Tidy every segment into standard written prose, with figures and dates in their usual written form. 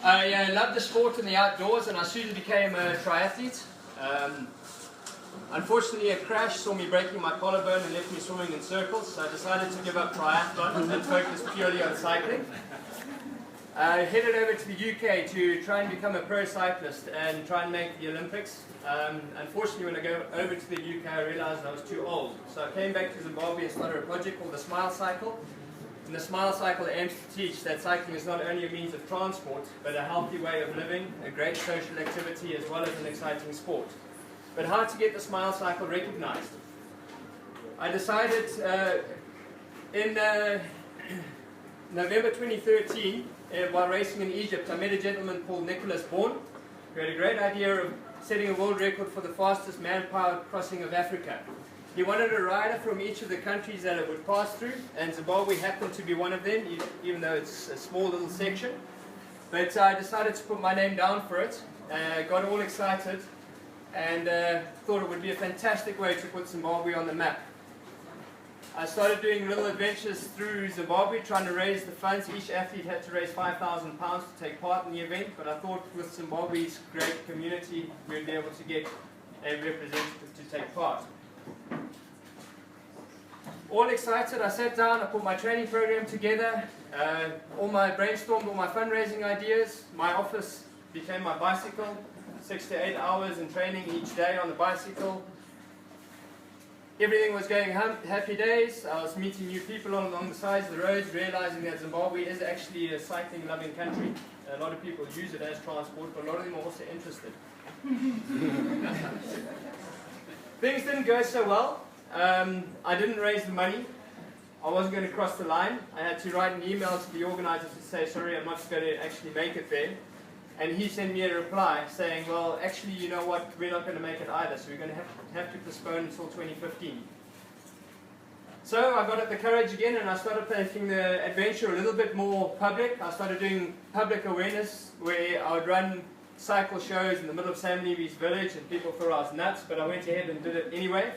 I loved the sport and the outdoors, and I soon became a triathlete. Unfortunately, a crash saw me breaking my collarbone and left me swimming in circles, so I decided to give up triathlon and focus purely on cycling. I headed over to the UK to try and become a pro cyclist and try and make the Olympics. Unfortunately, when I go over to the UK, I realized I was too old. So I came back to Zimbabwe and started a project called the Smile Cycle. And the Smile Cycle aims to teach that cycling is not only a means of transport, but a healthy way of living, a great social activity, as well as an exciting sport. But how to get the Smile Cycle recognized? I decided in November 2013, while racing in Egypt, I met a gentleman called Nicholas Bourne, who had a great idea of setting a world record for the fastest man-powered crossing of Africa. He wanted a rider from each of the countries that it would pass through, and Zimbabwe happened to be one of them, even though it's a small little section. But I decided to put my name down for it, got all excited, and thought it would be a fantastic way to put Zimbabwe on the map. I started doing little adventures through Zimbabwe, trying to raise the funds. Each athlete had to raise £5,000 to take part in the event, but I thought with Zimbabwe's great community, we would be able to get a representative to take part. All excited, I sat down, I put my training program together, brainstormed all my fundraising ideas. My office became my bicycle, 6 to 8 hours in training each day on the bicycle. Everything was going happy days. I was meeting new people along the sides of the roads, realizing that Zimbabwe is actually a cycling loving country. A lot of people use it as transport, but a lot of them are also interested. Things didn't go so well. I didn't raise the money. I wasn't going to cross the line. I had to write an email to the organizer to say, sorry, I'm not going to actually make it there. And he sent me a reply saying, well, actually, you know what, we're not going to make it either, so we're going to have to postpone until 2015. So I got up the courage again, and I started making the adventure a little bit more public. I started doing public awareness, where I would run cycle shows in the middle of Sam Levy's village, and people thought I was nuts, but I went ahead and did it anyway.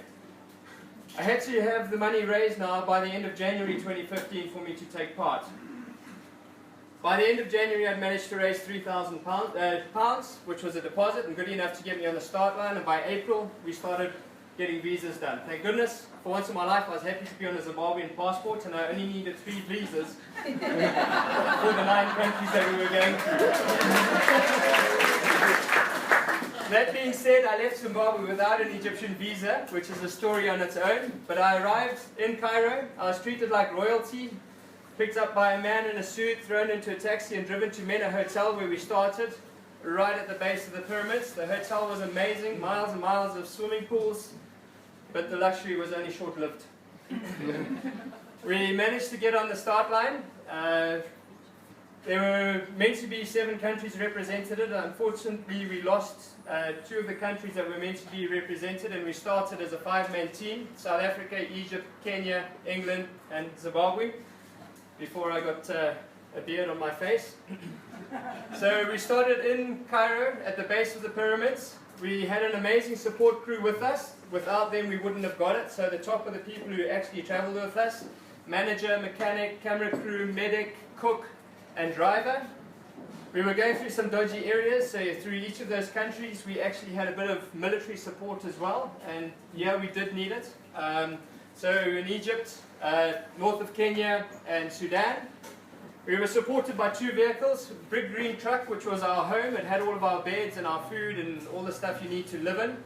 I had to have the money raised now by the end of January 2015 for me to take part. By the end of January, I'd managed to raise £3,000, which was a deposit and good enough to get me on the start line. And by April, we started getting visas done. Thank goodness, for once in my life, I was happy to be on a Zimbabwean passport, and I only needed 3 visas for the 9 countries that we were going to. That being said, I left Zimbabwe without an Egyptian visa, which is a story on its own. But I arrived in Cairo. I was treated like royalty. Picked up by a man in a suit, thrown into a taxi and driven to Mena Hotel, where we started, right at the base of the pyramids. The hotel was amazing, miles and miles of swimming pools, but the luxury was only short-lived. We managed to get on the start line. There were meant to be 7 countries represented. Unfortunately, we lost 2 of the countries that were meant to be represented, and we started as a 5-man team: South Africa, Egypt, Kenya, England, and Zimbabwe, before I got a beard on my face. So we started in Cairo at the base of the pyramids. We had an amazing support crew with us. Without them, we wouldn't have got it. So the top of the people who actually traveled with us: manager, mechanic, camera crew, medic, cook, and driver. We were going through some dodgy areas, so through each of those countries we actually had a bit of military support as well, and yeah, we did need it. So in Egypt, north of Kenya and Sudan, we were supported by 2 vehicles. Big green truck, which was our home. It had all of our beds and our food and all the stuff you need to live in.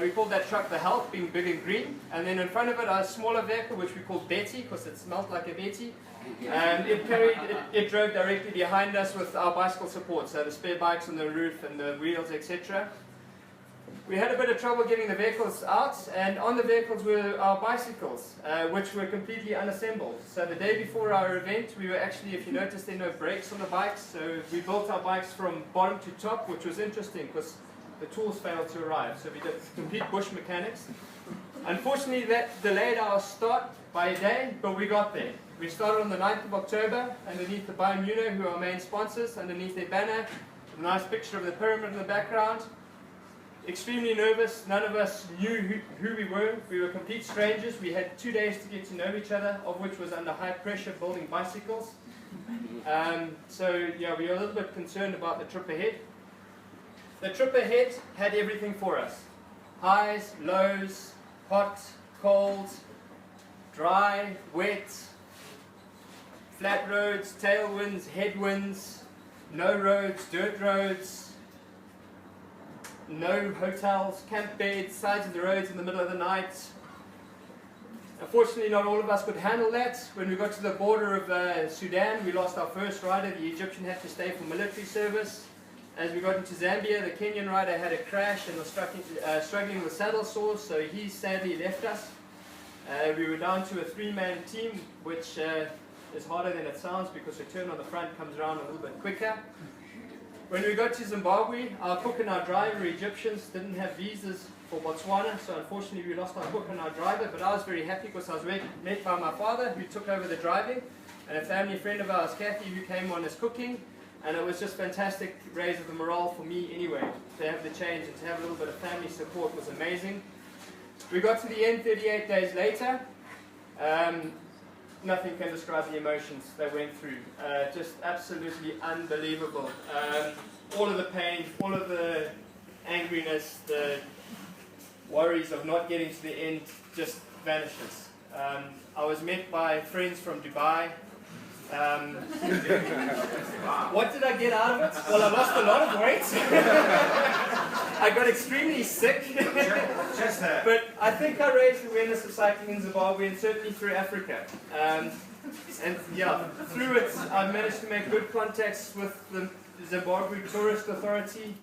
We called that truck the Help, being big and green. And then in front of it, a smaller vehicle, which we called Betty, because it smelled like a Betty. And it drove directly behind us with our bicycle support, so the spare bikes on the roof and the wheels, etc. We had a bit of trouble getting the vehicles out, and on the vehicles were our bicycles, which were completely unassembled. So the day before our event, we were actually, if you notice, there were no brakes on the bikes, so we built our bikes from bottom to top, which was interesting because the tools failed to arrive, so we did complete bush mechanics. Unfortunately, that delayed our start by a day, but we got there. We started on the 9th of October underneath the Biomuno, who are our main sponsors, underneath their banner. A nice picture of the pyramid in the background. Extremely nervous. None of us knew who we were. We were complete strangers. We had 2 days to get to know each other, of which was under high pressure building bicycles. So yeah, we were a little bit concerned about the trip ahead. The trip ahead had everything for us. Highs, lows, hot, cold, dry, wet, flat roads, tailwinds, headwinds, no roads, dirt roads, no hotels, camp beds, sides of the roads in the middle of the night. Unfortunately, not all of us could handle that. When we got to the border of Sudan, we lost our first rider. The Egyptian had to stay for military service. As we got into Zambia, the Kenyan rider had a crash and was struggling with saddle sores, so he sadly left us. We were down to a 3-man team, which is harder than it sounds because the turn on the front comes around a little bit quicker. When we got to Zimbabwe, our cook and our driver, Egyptians, didn't have visas for Botswana, so unfortunately we lost our cook and our driver, but I was very happy because I was met by my father, who took over the driving, and a family friend of ours, Kathy, who came on as cooking, and it was just fantastic raise of the morale for me anyway. To have the change and to have a little bit of family support was amazing. We got to the end 38 days later. Nothing can describe the emotions they went through. Just absolutely unbelievable. All of the pain, all of the angriness, the worries of not getting to the end just vanishes. I was met by friends from Dubai. What did I get out of it? Well, I lost a lot of weight. I got extremely sick. But I think I raised awareness of cycling in Zimbabwe and certainly through Africa. And yeah, through it, I managed to make good contacts with the Zimbabwe Tourist Authority.